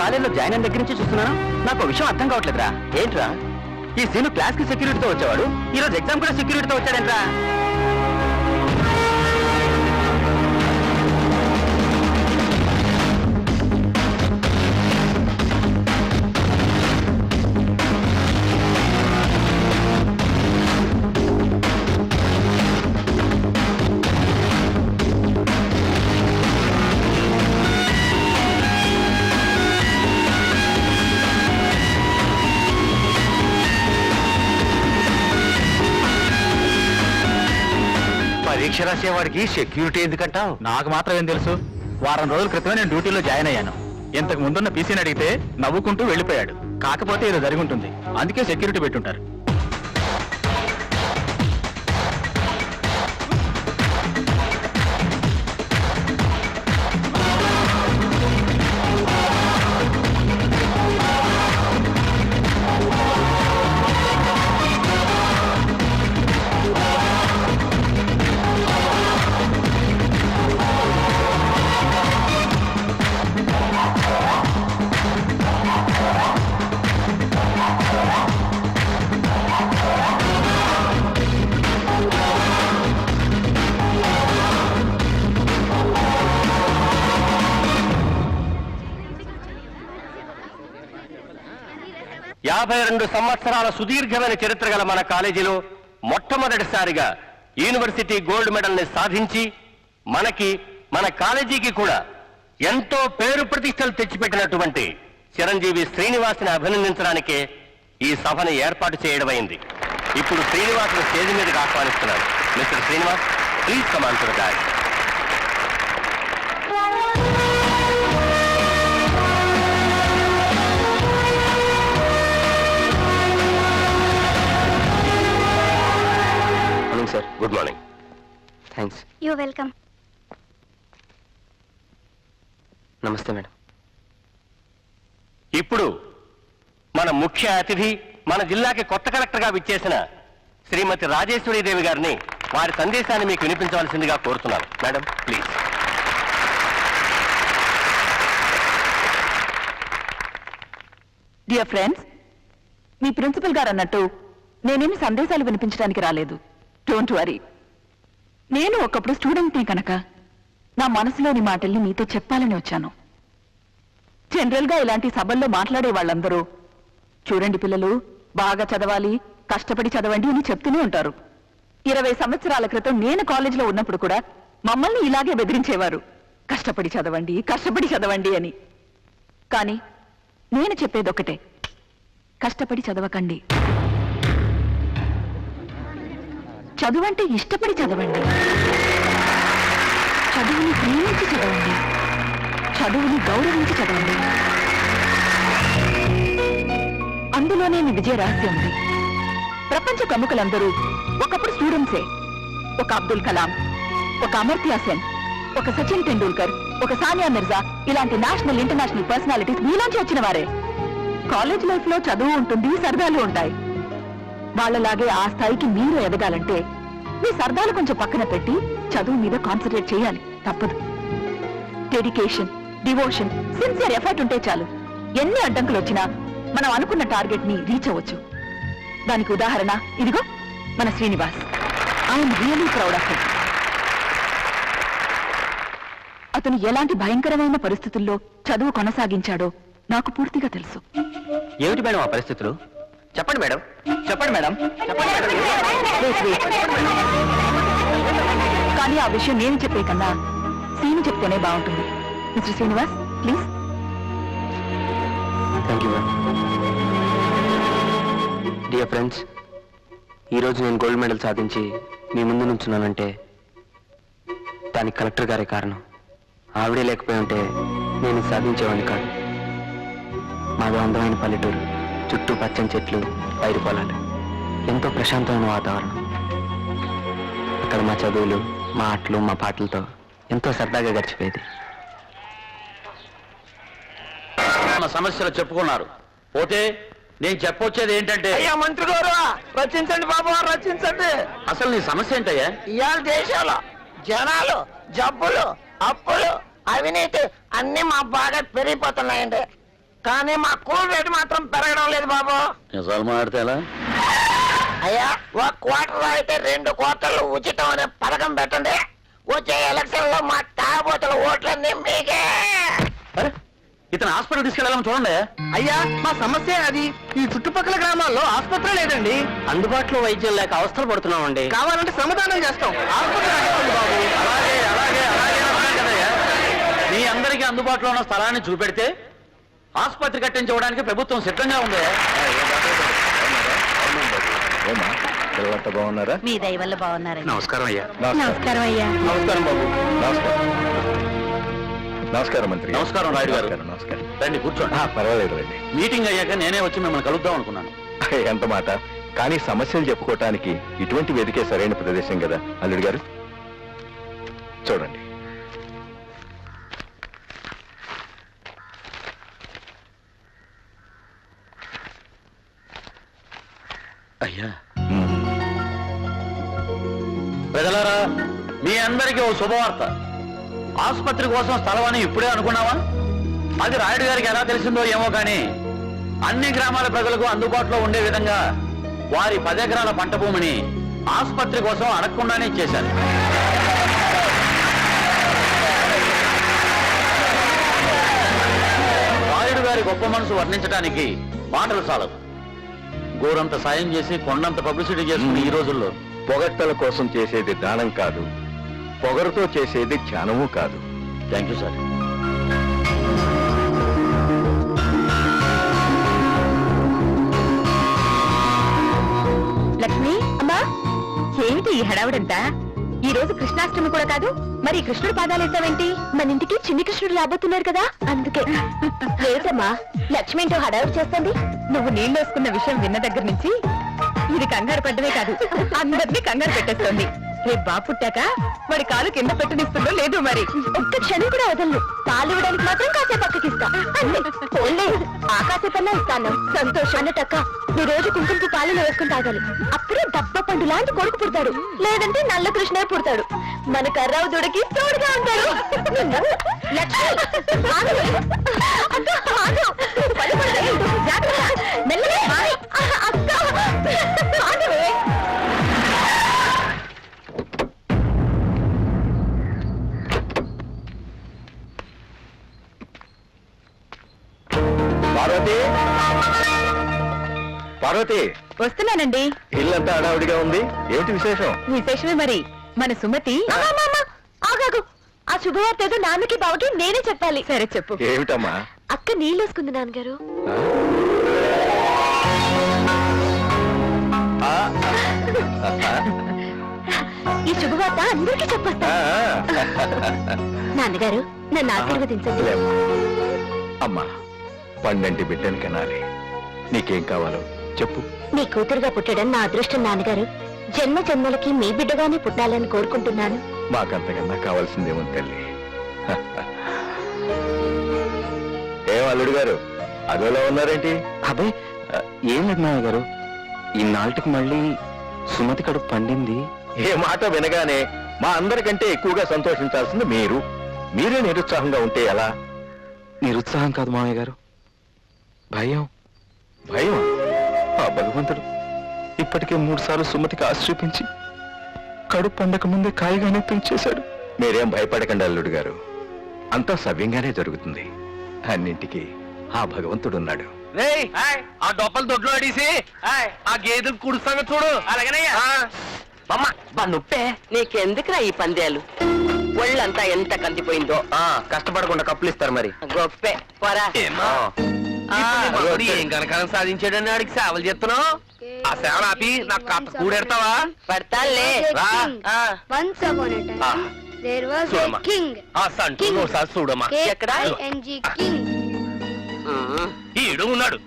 కాలేజీలో జాయిన్ అయిన దగ్గర నుంచి చూస్తున్నాను. నాకు విషయం అర్థం కావట్లేదురా. ఏంట్రా, ఈ సీను క్లాస్ కి సెక్యూరిటీతో వచ్చేవాడు, ఈ రోజు ఎగ్జామ్ కూడా సెక్యూరిటీతో వచ్చాడేంట్రా? పరీక్ష రాసేవాడికి సెక్యూరిటీ ఎందుకంటావు? నాకు మాత్రం ఏం తెలుసు. వారం రోజుల క్రితమే నేను డ్యూటీలో జాయిన్ అయ్యాను. ఇంతకు ముందున్న పీసీని అడిగితే నవ్వుకుంటూ వెళ్ళిపోయాడు. కాకపోతే ఇది జరిగి ఉంటుంది, అందుకే సెక్యూరిటీ పెట్టుంటారు. యాభై 52 సంవత్సరాల సుదీర్ఘమైన చరిత్ర గల మన కాలేజీలో మొట్టమొదటిసారిగా యూనివర్సిటీ గోల్డ్ మెడల్ ని సాధించి మన కాలేజీకి కూడా ఎంతో పేరు ప్రతిష్టలు తెచ్చిపెట్టినటువంటి చిరంజీవి శ్రీనివాస్ని అభినందించడానికే ఈ సభను ఏర్పాటు చేయడమైంది. ఇప్పుడు శ్రీనివాస్ని స్టేజ్ మీదకి ఆహ్వానిస్తున్నాను. Mister Srinivas, please come on to the dais. Sir, good morning. Thanks. You welcome. నమస్తే మేడం. ఇప్పుడు మన ముఖ్య అతిథి, మన జిల్లాకి కొత్త కలెక్టర్గా విచ్చేసిన శ్రీమతి రాజేశ్వరీదేవి గారిని వారి సందేశాన్ని మీకు వినిపించవలసిందిగా కోరుతున్నాను. Madam, please. డియర్ ఫ్రెండ్స్, మీ ప్రిన్సిపల్ గారు అన్నట్టు నేనేమి సందేశాలు వినిపించడానికి రాలేదు. Don't worry. నేను ఒకప్పుడు స్టూడెంట్ని కనుక నా మనసులోని మాటల్ని మీతో చెప్పాలని వచ్చాను. జనరల్గా ఇలాంటి సభల్లో మాట్లాడే వాళ్ళందరూ, చూడండి పిల్లలు, బాగా చదవాలి, కష్టపడి చదవండి అని చెప్తూనే ఉంటారు. 20 సంవత్సరాల క్రితం నేను కాలేజీలో ఉన్నప్పుడు కూడా మమ్మల్ని ఇలాగే బెదిరించేవారు, కష్టపడి చదవండి, కష్టపడి చదవండి అని. కానీ నేను చెప్పేదొక్కటే, కష్టపడి చదవకండి. చదువంటే ఇష్టపడి చదవండి, చదువుని ప్రేమించి చదవండి, చదువుని గౌరవించి చదవండి. అందులోనే మీ విజయ రహస్యం ఉంది. ప్రపంచ ప్రముఖులందరూ ఒకప్పుడు స్టూడెంట్సే. ఒక అబ్దుల్ కలాం, ఒక అమర్త్య సెన్, ఒక సచిన్ టెండూల్కర్, ఒక సానియా మిర్జా, ఇలాంటి నేషనల్ ఇంటర్నేషనల్ పర్సనాలిటీస్ మీలోంచి వచ్చిన వారే. కాలేజ్ లైఫ్ లో చదువు ఉంటుంది, సరదాలు ఉంటాయి. వాళ్ళలాగే ఆ స్థాయికి మీరు ఎదగాలంటే మీ సరదాలు కొంచెం పక్కన పెట్టి చదువు మీద కాన్సన్ట్రేట్ చేయాలి. తప్పదు. డెడికేషన్, డివోషన్, సిన్సియర్ ఎఫర్ట్ ఉంటే చాలు. ఎన్ని అడ్డంకులు వచ్చినా మనం అనుకున్న టార్గెట్ ని రీచ్ అవ్వచ్చు. దానికి ఉదాహరణ ఇదిగో మన Srinivas. I'm really proud of him. అతను ఎలాంటి భయంకరమైన పరిస్థితుల్లో చదువు కొనసాగించాడో నాకు పూర్తిగా తెలుసు. ఏమిటి మేడం ఆ పరిస్థితులు? చెప్పండి మేడం, చెప్పండి మేడం, చెప్పండి మేడం. కానీ ఆ విషయం నేను చెప్పే కన్నా సీను చెప్తేనే బాగుంటుంది. Mister Srinivas, please. Thank you madam. Dear friends, ఈరోజు నేను గోల్డ్ మెడల్ సాధించి మీ ముందు నుంచున్నానంటే దానికి కలెక్టర్ గారే కారణం. ఆవిడే లేకపోయి ఉంటే నేను సాధించేవాడిని కాదు. మాది అందమైన పల్లెటూరు, చుట్టూ పచ్చని చెట్లు, పైరు పొలాలు, ఎంతో ప్రశాంతమైన వాతావరణం. అక్కడ మా చదువులు, మా ఆటలు, మా పాటలతో ఎంతో సరదాగా గడిచిపోయేది. మన సమస్యలు చెప్పుకున్నారు. పోతే నేను చెప్పొచ్చేది ఏంటంటే, అయ్యా మంత్రి గారు, రచించండి బాబు, రచించండి. అసలు నీ సమస్య ఏంటయ్యా? ఇవాళ దేశంలో జనాలు జబ్బులు, అప్పులు, అవినీతి అన్ని మా బాగా పెరిగిపోతున్నాయండి. కానీ మా కూల్ రేటు మాత్రం పెరగడం లేదు బాబు. నిజాలు మాట్లాడితే ఎలా? అయ్యా, ఒక క్వార్టర్ అయితే 2 క్వార్టర్లు ఉచితం అనే పథకం పెట్టండి. వచ్చే ఎలక్షన్ లో మా తాగబోతుల ఓట్లన్నీ మీకే. ఇతను హాస్పిటల్ తీసుకెళ్ళాలని చూడండి. అయ్యా, మా సమస్య అది. ఈ చుట్టుపక్కల గ్రామాల్లో ఆసుపత్రి లేదండి. అందుబాటులో వైద్యం లేక అవస్థలు పడుతున్నామండి. కావాలంటే శ్రమదానం చేస్తాం. ఆసుపత్రి అడగండి బాబు. అలాగే అలాగే అలాగే అన్నాను కదయ్యా. మీ అందరికీ అందుబాటులో ఉన్న స్థలాన్ని చూపెడితే ఆసుపత్రి కట్టించుకోవడానికి ప్రభుత్వం సిద్ధంగా ఉంది. పిల్లలంతా బాగున్నారా? మీ దయ వల్ల బాగున్నారండి. నమస్కారం అయ్యా. నమస్కారం అయ్యా. నమస్కారం బాబు. నమస్కారం మంత్రి. నమస్కారం రాయుడు గారు. నమస్కారం. రండి కూర్చోండి. పర్వాలేదు రండి. మీటింగ్ అయ్యాక నేనే వచ్చి మిమ్మల్ని కలుద్దాం అనుకున్నాను. ఎంత మాట. కానీ సమస్యలు చెప్పుకోవటానికి ఇటువంటి వేదికే సరైన ప్రదేశం కదా అల్లుడు గారు. చూడండి, అయ్యా ప్రజలారా, మీ అందరికీ ఓ శుభవార్త. ఆసుపత్రి కోసం స్థలం అని ఇప్పుడే అనుకున్నావా? అది రాయుడు గారికి ఎలా తెలిసిందో ఏమో కానీ అన్ని గ్రామాల ప్రజలకు అందుబాటులో ఉండే విధంగా వారి 10 ఎకరాల పంట భూమిని ఆసుపత్రి కోసం అడగకుండానే ఇచ్చేశారు. రాయుడు గారి గొప్ప మనసు వర్ణించడానికి మాటలు చాలవు. గోరంత సాయం చేసి కొండంత పబ్లిసిటీ చేసుకుని ఈ రోజుల్లో పొగట్టల కోసం చేసేది దానం కాదు, పొగరుతో చేసేది ధ్యానము కాదు. Thank you sir. లక్ష్మి, అమ్మా, ఏమిటి ఈ హడావుడంతా? ఈ రోజు కృష్ణాష్టమి కూడా కాదు, మరి కృష్ణుడు పాదాలు వేసావేంటి? మన ఇంటికి చిన్ని కృష్ణుడు రాబోతున్నారు కదా, అందుకే. ఏమిటమ్మా లక్ష్మి ఏంటో హడావుడు చేస్తుంది? నువ్వు నీళ్ళు వేసుకున్న విషయం విన్న దగ్గర నుంచి ఇది కంగారు పడ్డమే కాదు, అందరినీ కంగారు పెట్టేస్తోంది. రేపు బాబు పుట్టాక వాడి కాలు కింద పెట్టనిస్తుందో లేదు మరి. ఒక్క క్షణం కూడా వదలను. పాలు ఇవ్వడానికి మాత్రం కాసేపు పక్కకి ఇస్తా. ఆ కాసేపన్నా ఇస్తాను. సంతోషం అన్నట్టక్క, నీ రోజు కుంకుమకి పాలు వేసుకుని తాగాలి. అప్పుడే దప్ప పండు లాంటి కొడుకు పుడతాడు, లేదంటే నల్ల కృష్ణ పుడతాడు. మన కర్రావు దుడికి తోడుగా ఉంటాడు. లక్ష్మి, ఆగు. అక్క, ఆగు. పడిపోతాయి. జాగ్రత్త. మెల్లగా. అక్క, ఆగు. పార్వతి, పార్వతి, వస్తున్నానండి. ఇల్లంతా హడావుడిగా ఉంది. ఏమిటి విశేషం? విశేషమే మరి. మన సుమతి. ఆగాగు. ఆ శుభవార్త ఏదో నాన్నకి బావకి నేనే చెప్పాలి. సరే చెప్పు. ఏమిటమ్మా? అక్క నీళ్ళేసుకుంది నాన్నగారు. ఈ శుభవార్త అందరికీ చెప్పొస్తా. నాన్నగారు నన్ను ఆశీర్వదించండి. అమ్మా, 12 బిడ్డని కనాలి. నీకేం కావాలో చెప్పు. మీ కూతురుగా పుట్టడం నా అదృష్టం నాన్నగారు. జన్మ జన్మలకి మీ బిడ్డగానే పుట్టాలని కోరుకుంటున్నాను. మాకంతకన్నా కావాల్సిందేమో తల్లి. ఏం అల్లుడు గారు అదోలా ఉన్నారేంటి? అబ్బాయి, ఏం లేదు నాన్న గారు, ఇన్నాళ్ళకి మళ్ళీ సుమతి కడుపు పండింది. ఏ మాట వినగానే మా అందరికంటే ఎక్కువగా సంతోషించాల్సింది మీరు. మీరే నిరుత్సాహంగా ఉంటే ఎలా? నిరుత్సాహం కాదు మామయ్య గారు, భయం. భయం? ఆ భగవంతుడు ఇప్పటికే 3 సార్లు సుమతికి ఆశ్రయించి కడుపు పండక ముందే కాయగానే తుంచేశాడు. మీరేం భయపడకండి అల్లుడు గారు, అంతా సవ్యంగానే జరుగుతుంది. అన్నింటికి ఆ భగవంతుడున్నాడు. ఆ డొప్పలు దొడ్లో అడిసి ఆ గేదెలు కుడుస్తాను చూడు. అలాగేనయ్యా. నుప్పే నీకెందుకురా ఈ పందేలు? ఒళ్ళంతా ఎంత కందిపోయిందో. కష్టపడకుండా కప్పులు ఇస్తారు మరి. గొప్పే పోరా. ఏం కనకాలం సాధించాడని ఆడికి సేవలు చేస్తున్నావు. ఆ సేవలు ఆపి నాకు కాస్త కూడెడతావా? పడతాలే. Once upon a time, there was a చూడమ్మా. king. ఆ సంటూ ఒకసారి చూడమ్మా. K-I-N-G, king. ఈడు ఉన్నాడు,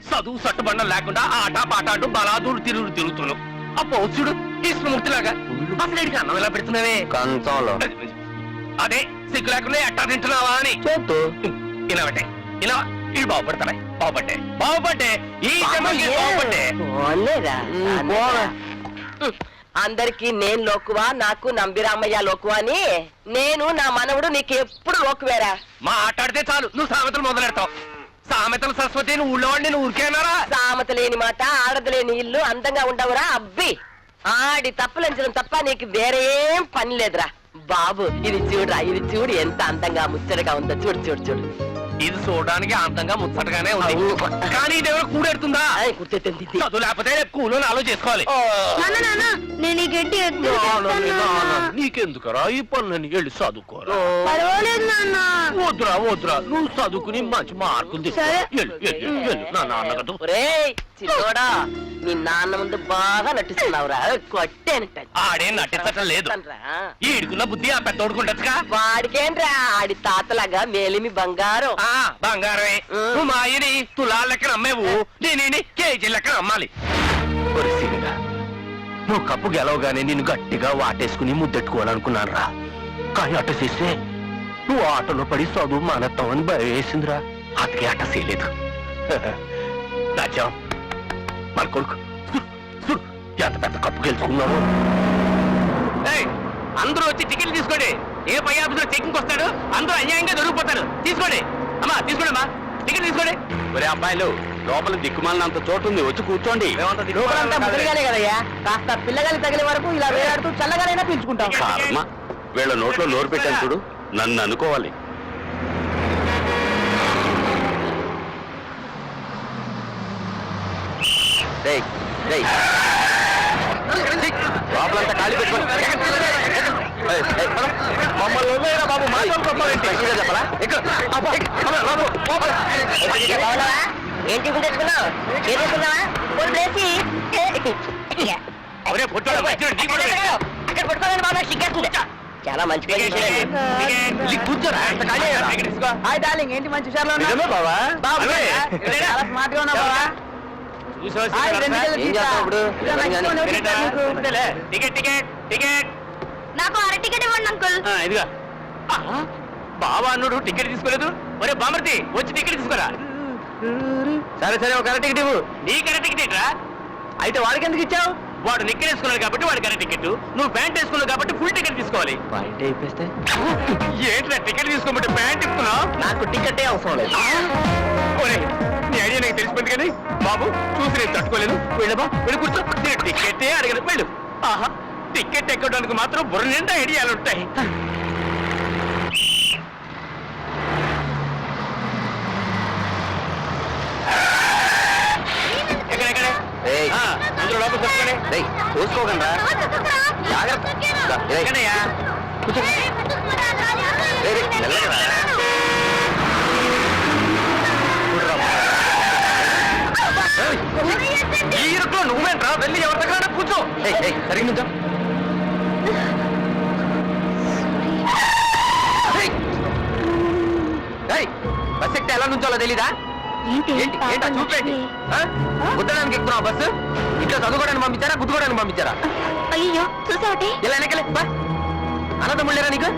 చదువు సట్టుబండం లేకుండా ఆట పాట అంటూ బలాదూరు తిరుగుతున్నావు. ఆ పౌచుడు కృష్ణమూర్తిలాగా అసలు వీడికి అన్నం ఎలా పెడుతున్నావే? కంచంలో. అదే సిగ్గు లేకుండా ఎట్టా తింటున్నావా అని. ఇలా పెట్టే, ఇలా ఇది బాగుపడ్డే ఈ జన్మకి బాగుపడ్డే. అందరికి నేను లోకువా, నాకు నంబిరామయ్య లోకువా అని. నేను నా మనవుడు నీకు ఎప్పుడు లోకువేరా. మాట్లాడితే చాలు నువ్వు సామెతలు మొదలెడతావు. సామెతల సరస్వతి ఊళ్ళో వాడిని ఊరికేనారా? సామత లేని మాట ఆడది లేని ఇల్లు అందంగా ఉండవురా అబ్బి. ఆడి తప్పులంచడం తప్ప నీకు వేరే ఏం పని లేదురా బాబు. ఇది చూడురా, ఇది చూడు ఎంత అందంగా ముచ్చటగా ఉందో. చూడు చూడు చూడు. ఇది చూడడానికి అందంగా ముచ్చటగానే ఉంది, కానీ ఇదేమో కూడెడుతుందా? కూర్చోతుంది. చదువు లేకపోతే కూలో నాలో చేసుకోవాలి. నేను ఈ గడ్డి నీకెందుకరా ఈ పనులని వెళ్ళి చదువుకోరా. పర్వాలేదు నాన్న. వద్దురా వద్దురా, నువ్వు చదువుకుని మంచి మార్కులు తీసుకో. వెళ్ళు, వెళ్ళు, వెళ్ళు. నా నాన్నగదు. ఒరేయ్ చిన్నోడా, మీ నాన్న ముందు బాగా నటిస్తున్నావురా. కొట్టేనంట. ఆడేం నటించటం లేదు. ఈడుకున్న బుద్ధి ఆ పెద్దోడుకుంటచ్చుగా. వాడికేంట్రా, ఆడి తాతలాగా మేలిమి బంగారం. బంగారమే. నువ్వు మా అయ్యని తులాల లెక్కన అమ్మేవు, నేను కేజీ లెక్కన అమ్మాలి. నువ్వు కప్పు గెలవగానే నిన్ను గట్టిగా వాటేసుకుని ముద్దెట్టుకోవాలనుకున్నాను రా. కానీ అట్ట చేస్తే నువ్వు ఆటలో పడి చదువు మానత్తావని భయం వేసిందిరా. అతకే అట్ట చేయలేదు. రాజ్యం మన కొడుకు ఎంత పెద్ద కప్పు గెలుచుకున్నావు. అందరూ వచ్చి టికెట్లు తీసుకోండి. ఏ పై ఆఫీసులో చెకింగ్ వస్తాడు, అందరూ అన్యాయంగా దొరికిపోతారు. తీసుకోండి అమ్మా, తీసుకోండి అమ్మా, టికెట్ తీసుకోండి. ఒరే అబ్బాయిలు, లోపల దిక్కుమాలినంత చోటు ఉంది, వచ్చి కూర్చోండి. లోపలంతా ముదిరిగానే కదయ్యా, కాస్త పిల్లగాలి తగిలే వరకు ఇలా వేలాడుతూ చల్లగానైనా పీల్చుకుంటాం. కర్మ. వీళ్ళ నోట్లో నోరు పెట్టాను చూడు, నన్ను అనుకోవాలి. లోపలంతా ఖాళీ పెట్టుకోండి. మమ్మల్ని వదిలేయరా బాబు, చెప్పాలా? ఏంటి తెచ్చుకున్నావు? ఏం తెచ్చుకున్నావా? అక్కడ పట్టుకోవాలని బాబా సిగ్గేస్తుంది. చాలా మంచి పని చేశారండి. కూర్చోరా. హాయ్ డార్లింగ్, ఏంటి మంచి విషయాలు నిజమే బావా? చాలా స్మార్ట్ గా ఉన్నావు బావా. హాయ్, రెండు చేతులు ఏం చేస్తావు ఇప్పుడు? ఇలా నచ్చుకొని ఎవరు ఇస్తారు నీకు? Ticket ticket ticket. నాకు అర టికెట్ ఇవ్వండి అంకుల్. ఇదిగా బావా అన్నుడు టికెట్ తీసుకోలేదు. ఒరే బామర్తి, వచ్చి టికెట్ తీసుకోరా. సరే సరే, ఒక అర టికెట్ ఇవ్వు. నీ కర టికెట్ రా. అయితే వాడికి ఎందుకు ఇచ్చావు? వాడు నిక్కర్ వేసుకున్నాడు కాబట్టి వాడి కర టికెట్, నువ్వు ప్యాంట్ వేసుకున్నావు కాబట్టి ఫుల్ టికెట్ తీసుకోవాలి. పాయింట్ అయిపోతే ఏంట్రా టికెట్ తీసుకోమంటే ప్యాంట్ ఇస్తున్నావు? నాకు టికెటే అవసరం లేదు. ఒరే, నీ ఐడియా నాకు తెలిసిపోయింది కానీ బాబు చూసి నేను తట్టుకోలేదు. వెళ్ళబా, వెళ్ళి కూర్చో. నేను టికెటే అడగను, వెళ్ళు. ఆహా, టికెట్ ఎక్కడానికి మాత్రం బుర్ర నిండా ఐడియాలు ఉంటాయి. ఎక్కడెక్కడ అందరూ లోపల కూర్చోండి. చూసుకోకండి జాగ్రత్త. ఎక్కడయ్యా? ఈ ఇరుకులో నువ్వేంట్రా? వెళ్ళి ఎవరి దగ్గర కూర్చో. సరిగ్గా నుంచో. బస్ ఎక్కితే ఎలా నుంచోలో తెలీదా? ఏంటి ఏంటా చూపేంటి? గుద్దడానికి ఎక్కుతున్నావు బస్సు? ఇంట్లో చదువుకోవడానికి పంపించారా, గుద్దుకోవడానికి పంపించారా? అయ్యో చూసావటే. ఇలా వెనకలే బా. అనంతముళ్ళేరా నీకు?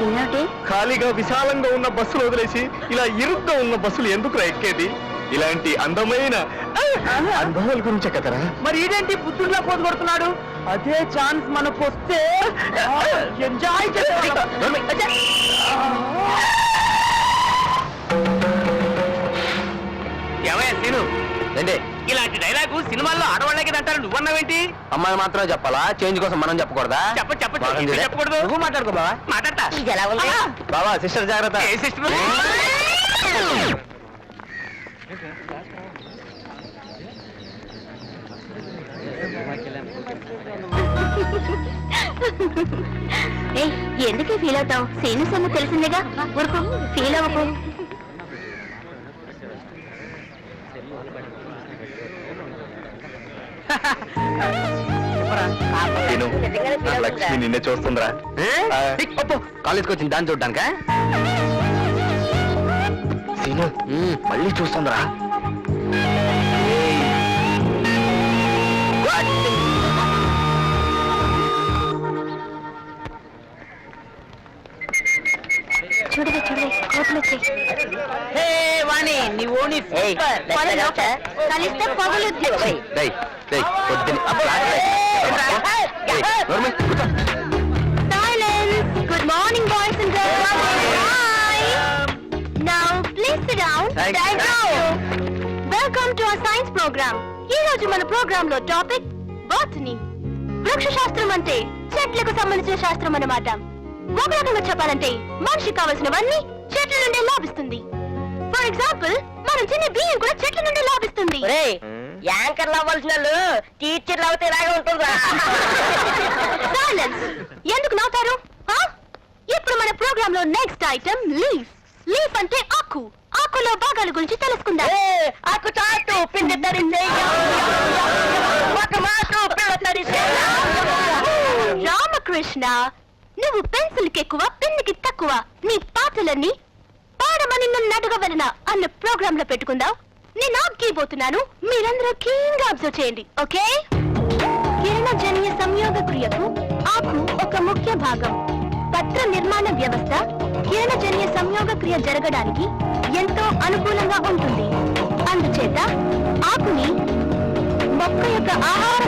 ఏమిటి? ఖాళీగా విశాలంగా ఉన్న బస్సులు వదిలేసి ఇలా ఇరుగ్గా ఉన్న బస్సులు ఎందుకు ఎక్కేది? ఇలాంటి అందమైన అనుభవాల గురించే కదరా. మరి ఇదేంటి బుద్ధుడిలా పోదు కొడుతున్నాడు? అదే ఛాన్స్ మనకు వస్తే ఎంజాయ్ చేస్తాం. ఏమయ్యా సీను, ఏంటి ఇలాంటి డైలాగు సినిమాల్లో ఆడవాళ్ళకి అంటారు, నువ్వన్నావేంటి? అమ్మాయి మాత్రం చెప్పాలా? చేంజ్ కోసం మనం చెప్పకూడదా? చెప్పచ్చు, చెప్పకూడదు. నువ్వు మాట్లాడుకో బావా. మాట్లాడతా. ఇది ఎలా ఉంది? బావా సిస్టర్ జాగ్రత్త. ఏ సిస్టర్? ఏయ్, ఎందుకే ఫీల్ అవుతావు? సీను సొమ్ము తెలిసిందేగా, ఊరుకో, ఫీల్ అవ్వకు. నేను లక్ష్మి నిన్నే చూస్తుందిరా. కాలేజ్కి వచ్చింది దాన్ని చూడ్డానికా? సీను మళ్ళీ చూస్తుందిరా. చూడవే చూడవే, కోపలు వచ్చాయి. హే వాణి, నీ ఓణి సూపర్. కలిస్తే పొగలుద్ది. డేయ్, డేయ్, పొద్దున్న ఆ ఫ్లాట్ లైట్. డేయ్, నోర్మి, కూర్చో. Silence. Good morning, boys and girls. Hi. Science program. ఈ రోజు మన ప్రోగ్రామ్ లో టాపిక్ బాటనీ. వృక్ష శాస్త్రం అంటే చెట్లకు సంబంధించిన శాస్త్రం అన్నమాట. ఒక రకంగా చెప్పాలంటే మనిషికి కావలసినవన్నీ చెట్ల నుండి లాభిస్తుంది. ఫర్ ఎగ్జాంపుల్ మనం తినే బియ్యం కూడా చెట్ల నుండి లాభిస్తుంది. యాంకర్లు అవ్వాల్సిన వాళ్ళు టీచర్లు అవుతే ఇలాగే ఉంటుందా? సైలెన్స్. ఎందుకు నవ్వుతారు? ఇప్పుడు మన ప్రోగ్రామ్ లో నెక్స్ట్ ఐటమ్ లీఫ్. లీఫ్ అంటే ఆకు. ఆకులో భాగాల గురించి తెలుసుకుందాం. ఆకు చాటు పిండి తడిసే ఒక మాకు పిల్ల తడిసే. రామకృష్ణ, నువ్వు పెన్సిల్ కి ఎక్కువ పెన్నుకి తక్కువ. నీ పాటలన్నీ పాడమని నన్ను అడగవలన అన్న ప్రోగ్రామ్ లో పెట్టుకుందాం. నేను ఆగిపోతున్నాను, మీరందరూ కీన్గా అబ్జర్వ్ చేయండి. ఓకే? కిరణజన్య సంయోగ క్రియకు ఆకు ఒక ముఖ్య భాగం. పత్ర నిర్మాణ వ్యవస్థ కిరణజన్య సంయోగ క్రియ జరగడానికి ఎంతో అనుకూలంగా ఉంటుంది. అందుచేత ఆకుని మొక్క యొక్క ఆహార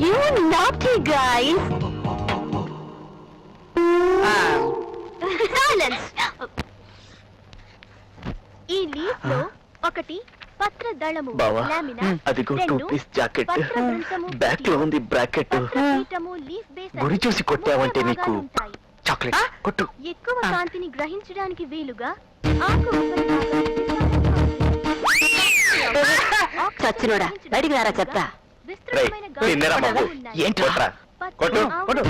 You naughty guys. Silence. ఈ లీఫ్ లో ఒకటి పత్ర దళము బావా, లామినా, అదిగో రెండు 2 పీస్ జాకెట్. పత్ర వృంతము, బ్యాక్ లో ఉంది బ్రాకెట్. పత్రపీఠము, లీఫ్ బేస్ గురి అని చూసి కొట్టావంటే మూడు నీకు భాగాలు ఉంటాయి. చాక్లెట్ కొట్టు. ఎక్కువ కాంతిని గ్రహించడానికి వీలుగా ఆకు చచ్చినోడా, బయటికి రారా చెత్త. విస్తృతమైన రేయ్, తిన్నరా గాలి బాబు? ఉన్నాయి. ఏంటి కొట్రా? పత్ర కొట్టు, ఆకు కొట్టు.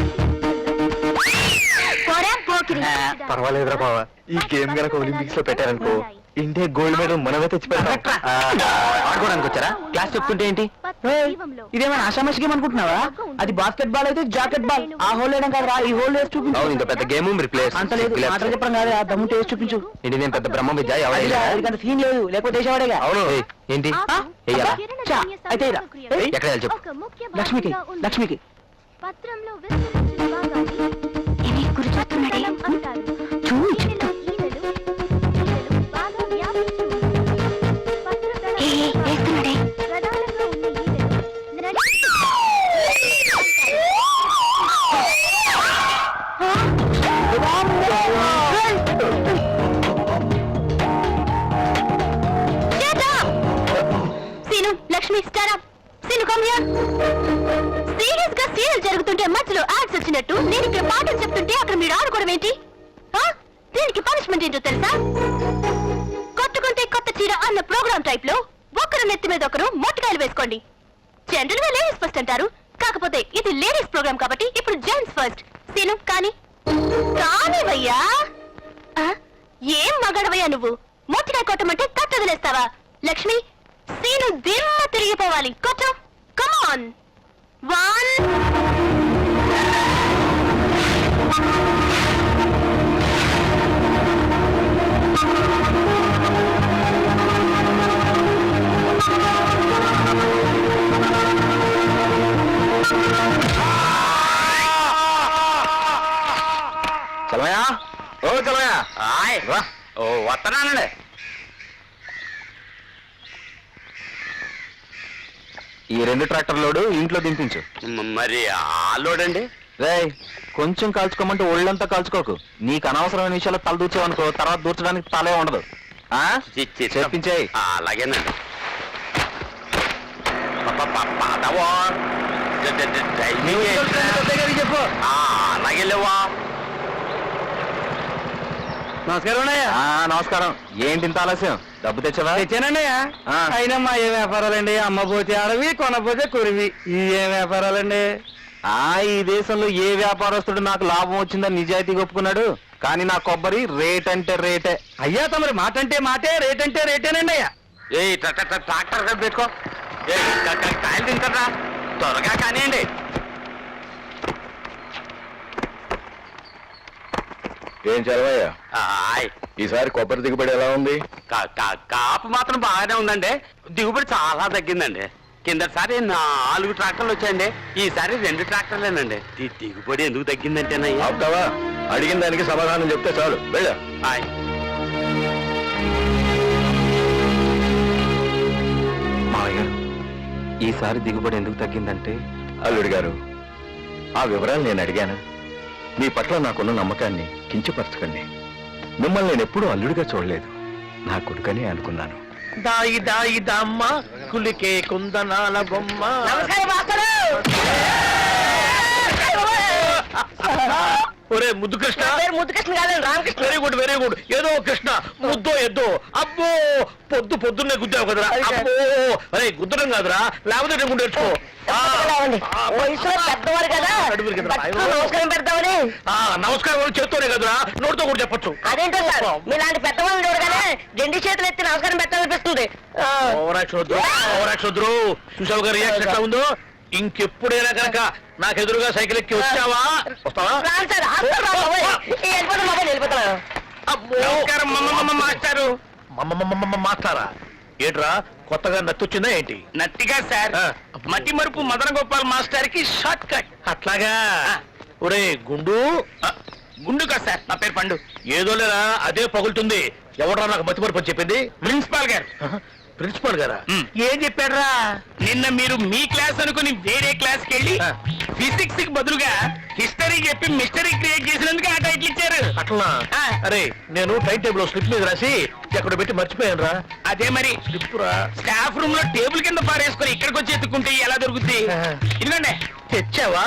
పోరా, పోకిరి. పర్వాలేదురా బావా, ఈ గేమ్ గనక ఒలింపిక్స్ లో పెట్టారనుకో ఇండియా గోల్డ్ మెడల్ మనమే తెచ్చి పెడతాం. ఆడుకోవడానికి వచ్చారా? క్లాస్ చెప్తుంటే ఏంటి? ఇదేమైనా ఆషామాషి గేమ్ అనుకుంటున్నావా? అది బాస్కెట్ బాల్ అయితే జాకెట్ బాల్. ఆ హోల్ వేయడం కాదు, ఈ హోల్ వేసి చూపించు. అవును, ఇంత పెద్ద గేమ్ రిప్లేస్ అంత లేదు, మాటలు చెప్పడం కాదు, ఆ దమ్ము టేస్ట్ చూపించు. ఏంటి, నేను పెద్ద బ్రహ్మ విద్య ఎవరైనా? అంత సీన్ లేదు, లేకపోతే వేసేవాడేగా. అవును. ఏయ్, ఏంటి వెయ్యాలా? చా, అయితే ఇలా. ఎక్కడ వెళ్ళాలి చెప్పు. లక్ష్మికి, లక్ష్మికి. పత్రంలో విస్తరించిన భాగాన్ని ఇది గురి చూస్తున్నాడే. దళం అంటారు. చూడు, దీనిలో ఈనెలు బాగా వ్యాపించి ఉన్నాయి. పత్రదళం వేస్తున్నాడే. ప్రధానంగా ఉన్న ఈనెలు Seenu, Lakshmi, star up. Seenu, come here. Serious గా సీరియల్ జరుగుతుంటే మధ్యలో యాడ్స్ వచ్చినట్టు నేను ఇక్కడ పాటలు చెప్తుంటే అక్కడ మీరు ఆడుకోవడం ఏంటి? దీనికి పనిష్మెంట్ ఏంటో తెలుసా? కొట్టుకుంటే కొత్త చీర అన్న ప్రోగ్రామ్ టైప్ లో ఒకరు నెత్తి మీద ఒకరు మొట్టకాయలు వేసుకోండి. జనరల్ గా లేడీస్ ఫస్ట్ అంటారు, కాకపోతే ఇది లేడీస్ ప్రోగ్రామ్ కాబట్టి ఇప్పుడు జెంట్స్ ఫస్ట్. సీను, కానీ కానివయ్యా. ఏం మగడవయ్యా నువ్వు? మొట్టకాయ కొట్టమంటే తట్టు వదిలేస్తావా? లక్ష్మి, సీను దిమ్మ తిరిగిపోవాలి. కొట్టు, కమాన్. 1 చలమయా, ఓ చలమయా, రా. ఓ వస్తున్నానండి. ఈ 2 ట్రాక్టర్ లోడు ఇంట్లో దింపించు. మరి ఆ లోడ్ అండి? రేయ్, కొంచెం కాల్చుకోమంటే ఒళ్ళంతా కాల్చుకోకు. నీకు అనవసరమైన విషయాలు తల దూర్చావనుకో తర్వాత దూర్చడానికి తలే ఉండదు. చెప్పించేయి. అలాగేనండి. చెప్పు. అలాగే లేవా? నమస్కారం నమస్కారం. ఏంటి ఇంత ఆలస్యం? డబ్బు తెచ్చావా? తెచ్చానండి. ఆ. అయినా మా ఏ వ్యాపారాలండి? అమ్మపోతే అడవి, కొనపోతే కురివి. ఈ ఏ వ్యాపారాలండి? ఈ దేశంలో ఏ వ్యాపారస్తుడు నాకు లాభం వచ్చిందని నిజాయితీగా ఒప్పుకున్నాడు. కానీ నా కొబ్బరి రేట్ అంటే రేటే. అయ్యా తమరి మాట అంటే మాటే, రేట్ అంటే రేటేనండి అయ్యా. ఏ ట్రాక్టర్ పెట్టుకో. కాయలు తింటారా? త్వరగా కానివ్వండి. ఏం చదవయ్యా, ఆయ్, ఈసారి కొబ్బరి దిగుబడి ఎలా ఉంది? కాపు మాత్రం బాగానే ఉందండి. దిగుబడి చాలా తగ్గిందండి. కిందసారి 4 ట్రాక్టర్లు వచ్చాయండి, ఈసారి 2 ట్రాక్టర్లేనండి. దిగుబడి ఎందుకు తగ్గిందంటేనయ్యా? ఆపుతావా? అడిగిన దానికి సమాధానం చెప్తే చాలు. వెళ్ళా. ఆయ్. మావయ్య గారు, ఈసారి దిగుబడి ఎందుకు తగ్గిందంటే? అల్లుడి గారు, ఆ వివరాలు నేను అడిగాను. మీ పట్ల నాకున్న నమ్మకాన్ని కించపరచకండి. మిమ్మల్ని నేను ఎప్పుడూ అల్లుడిగా చూడలేదు, నా కొడుకనే అనుకున్నాను. దాయి దాయి దమ్మ కులికే కుందనాల బొమ్మ. నమస్కారం మాస్టరు. ఒరే ముద్దు కృష్ణ. నా పేరు ముద్దుకృష్ణ కాదు, Ramakrishna. Very good very good. ఏదో కృష్ణ ముద్దో ఎద్దో. అబ్బో పొద్దున్నే గుద్దావు కదరా. అబ్బో అరే గుద్దడం కాదురా, లేకపోతే నేను గుండె తెచ్చుకో. వయసులో పెద్దవారు కదా, నమస్కారం పెడతామని. నమస్కారం చేత్తోనే కదరా, నోటితో కూడా చెప్పొచ్చు. అదేంటో సార్, మీలాంటి పెద్దవాళ్ళు చూడగానే రెండు చేతులు ఎత్తి నమస్కారం పెట్టాలనిపిస్తుంది. ఓవరాక్షోద్రు చూసావు గారు రియాక్షన్ ఎట్లా ఉందో. ఇంకెప్పుడైనా కనుక నాకు ఎదురుగా సైకిల్ ఎక్కి వస్తావా? రాను సార్, హాస్పిటల్ రా బాబోయ్. వెళ్ళిపోతాను బాబోయ్, వెళ్ళిపోతాను. నమస్కారం మాస్టారు. మాస్టారా ఏంట్రా కొత్తగా నచ్చొచ్చిందా ఏంటి? నట్టిగా సార్, మట్టి మరుపు మదన గోపాల్ మాస్టర్ కి షార్ట్ కట్. అట్లాగా. ఒరే గుండు. గుండు కాదు సార్, నా పేరు పండు. ఏదో లేరా అదే పగులుతుంది. ఎవడరా నాకు మట్టి మరుపు అని చెప్పింది? ప్రిన్సిపాల్ గారు. ప్రిన్సిపాల్ గారా? ఏం చెప్పాడ్రా? నిన్న మీరు మీ క్లాస్ అనుకుని వేరే క్లాస్ కి వెళ్ళి ఫిజిక్స్ కి బదులుగా హిస్టరీ చెప్పి మిస్టరీ క్రియేట్ చేసినందుకు ఆ టైటిల్ ఇచ్చారు. అట్లా? అరే నేను టైం టేబుల్ స్లిప్ మీద రాసి ఎక్కడ పెట్టి మర్చిపోయాను రా. అదే మరి స్లిప్ రా. స్టాఫ్ రూమ్ లో టేబుల్ కింద పారేసుకుని ఇక్కడికి వచ్చి ఎత్తుకుంటే ఎలా దొరుకుతుంది? ఇదిగోండి. తెచ్చావా?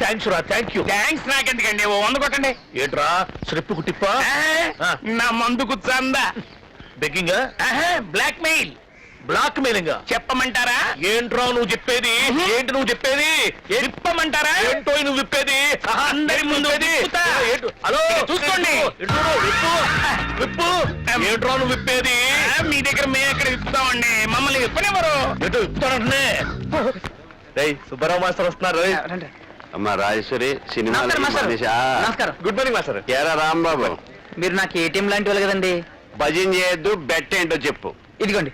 థ్యాంక్స్ రా. Thank you. థ్యాంక్స్ నాకెందుకండి, ఓ 100 కొట్టండి. ఏంట్రా స్లిప్ కు టిప్పా? నా మందుకు చందా. Begging? Blackmail. Blackmailing చెప్పమంటారా? ఏంట్రా నువ్వు చెప్పేది? ఏంటి నువ్వు చెప్పేది? చెప్పమంటారా? ఏంటో నువ్వు విప్పేది? అందరి ముందు హలో చూసుకోండి. విప్పు. ఏంట్రా నువ్వు విప్పేది? మీ దగ్గర మేము ఎక్కడ విప్పుతామండి, మమ్మల్ని విప్పనివ్వరు. ఎటు విప్పుతానంటే సుబ్బారావు మాస్టర్ వస్తున్నారు. అమ్మా రాజేశ్వరి సినిమా. నమస్కారం. Good morning master. ఏరా రాంబాబు, మీరు నాకు ఏటీఎం లాంటి వాళ్ళు కదండి. భజన చేయొద్దు, బెట్ ఏంటో చెప్పు. ఇదిగోండి.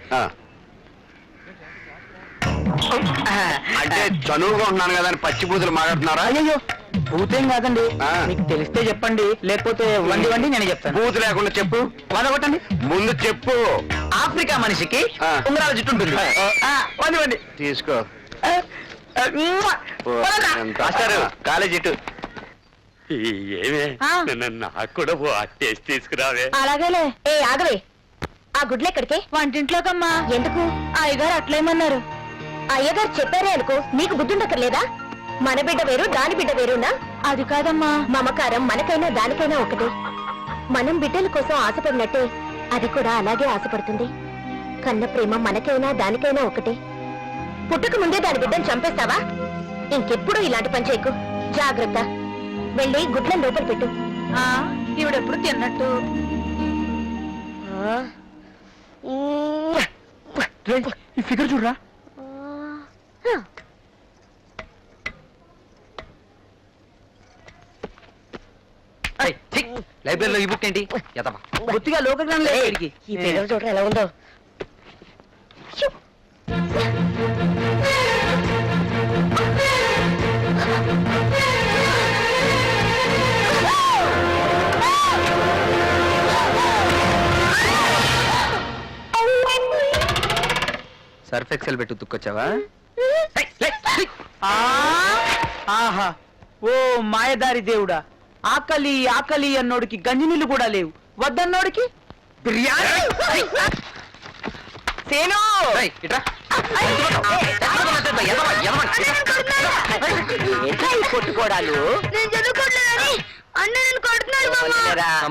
అంటే చనువుగా ఉన్నాను కదా అని పచ్చి బూతులు మాట్లాడుతున్నారా? అయ్యో భూతేం కాదండి, ఆ. మీకు తెలిస్తే చెప్పండి, లేకపోతే వండి నేను చెప్తాను. బూతు లేకుండా చెప్పు. కొట్టండి. ముందు చెప్పు. ఆఫ్రికా మనిషికి ఆ. ఉంగరాల జుట్టు ఉంటుంది. వండి. తీసుకో. ఎంత మాస్టారు. కాలేజ్ ఇటు. ఏమే ఆ. నాకు కూడా టేస్ట్ తీసుకురావే. అలాగేలే. ఏ ఆగవే, ఆ గుడ్లు ఎక్కడికి? వంటింట్లోకమ్మా. ఎందుకు? అయ్యగారు అట్లేమన్నారు. అయ్యగారు చెప్పారే అనుకో, నీకు బుద్ధుండక్కర్లేదా? మన బిడ్డ వేరు, దాని బిడ్డ వేరునా? అది కాదమ్మా. మమకారం మనకైనా దానికైనా ఒకటే. మనం బిడ్డల కోసం ఆశపడినట్టే అది కూడా అలాగే ఆశపడుతుంది. కన్న ప్రేమ మనకైనా దానికైనా ఒకటే. పుట్టక ముందే దాని బిడ్డను చంపేస్తావా? ఇంకెప్పుడు ఇలాంటి పని చేయకు. జాగ్రత్త. వెళ్ళి గుడ్లను లోపల పెట్టు. ఇవిడెప్పుడు తిన్నట్టు. ఈ ఫిగర్ చూడరా. లైబ్రరీలో ఈ బుక్ ఏంటి? బుద్ధిగా లోకజ్ఞానం లేదు వీడికి. ఈ పేరు చూడరా ఎలా ఉందో. సర్ఫ్ ఎక్సెల్ పెట్టి ఉతుక్కొచ్చావా? ఆహా, ఓ మాయదారి దేవుడా, ఆకలి ఆకలి అన్నోడికి గంజినీళ్ళు కూడా లేవు, వద్దన్నోడికి బిర్యానీ. సేను కొట్టుకోడాలు.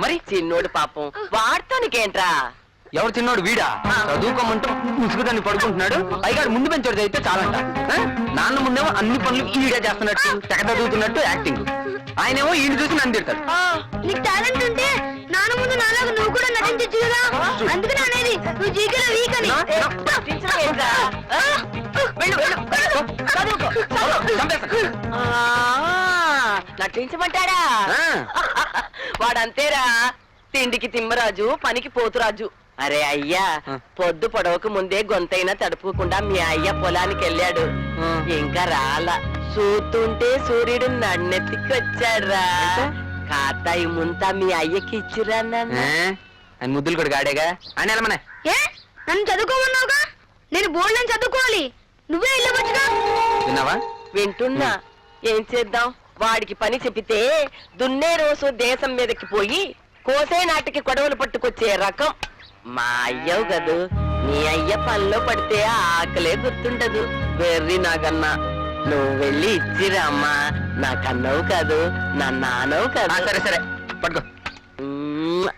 మరి చిన్నోడు పాపం వాడతానికేంట్రా? ఎవరు చిన్నోడు? వీడా చదువుకోమంటూ ముసుగుదాన్ని పడుకుంటున్నాడు. పైగాడు ముందు పెంచోడు అయితే చాలంట. నాన్న ముందేమో అన్ని పనులు ఈడే చేస్తున్నట్టు, తెగ చదువుతున్నట్టు యాక్టింగ్. ఆయనేమో ఈయన చూసి నన్ను తిడతాడు. నీకు టాలెంట్ ఉంటే నాన్న ముందు నాలాగా నువ్వు కూడా నటించచ్చు కదా. అందుకని అనేది నువ్వు జీకేలో వీక్ అని. నటించడమేంట్రా? వెళ్ళు, వెళ్ళు, చదువుకో. నటించమంటాడా? వాడంతేరా, తిండికి తిమ్మరాజు, పనికి పోతురాజు. అరే అయ్యా, పొద్దు పొడవకు ముందే గొంతైనా తడుపుకుండా మీ అయ్య పొలానికి వెళ్ళాడు. ఇంకా రాలా. చూస్తుంటే సూర్యుడు నన్నెత్తికి వచ్చాడురా. కాతాయి ముంతా మీ అయ్యకి ఇచ్చిరా నాన్న. ఆయన ముద్దులు కూడా గాడేగా అని వెళ్ళమనే. ఏ నన్ను చదువుకోమన్నావుగా? నేను బోర్డు నుంచి చదువుకోవాలి, నువ్వే వెళ్ళవచ్చుగా. విన్నావా? వింటున్నా. ఏం చేద్దాం? వాడికి పని చెప్పితే దున్నే రోజు దేశం మీదకి పోయి కోసే నాటికి కొడవలు పట్టుకొచ్చే రకం మా అయ్యవు కదూ. నీ అయ్య పనిలో పడితే ఆకలే గుర్తుండదు. వెర్రి నాకన్నా నువ్వు వెళ్ళి ఇచ్చిరా అమ్మా. నా కన్నవు కాదు, నా నాన్నవు కాదు. సరే సరే పట్టుకో.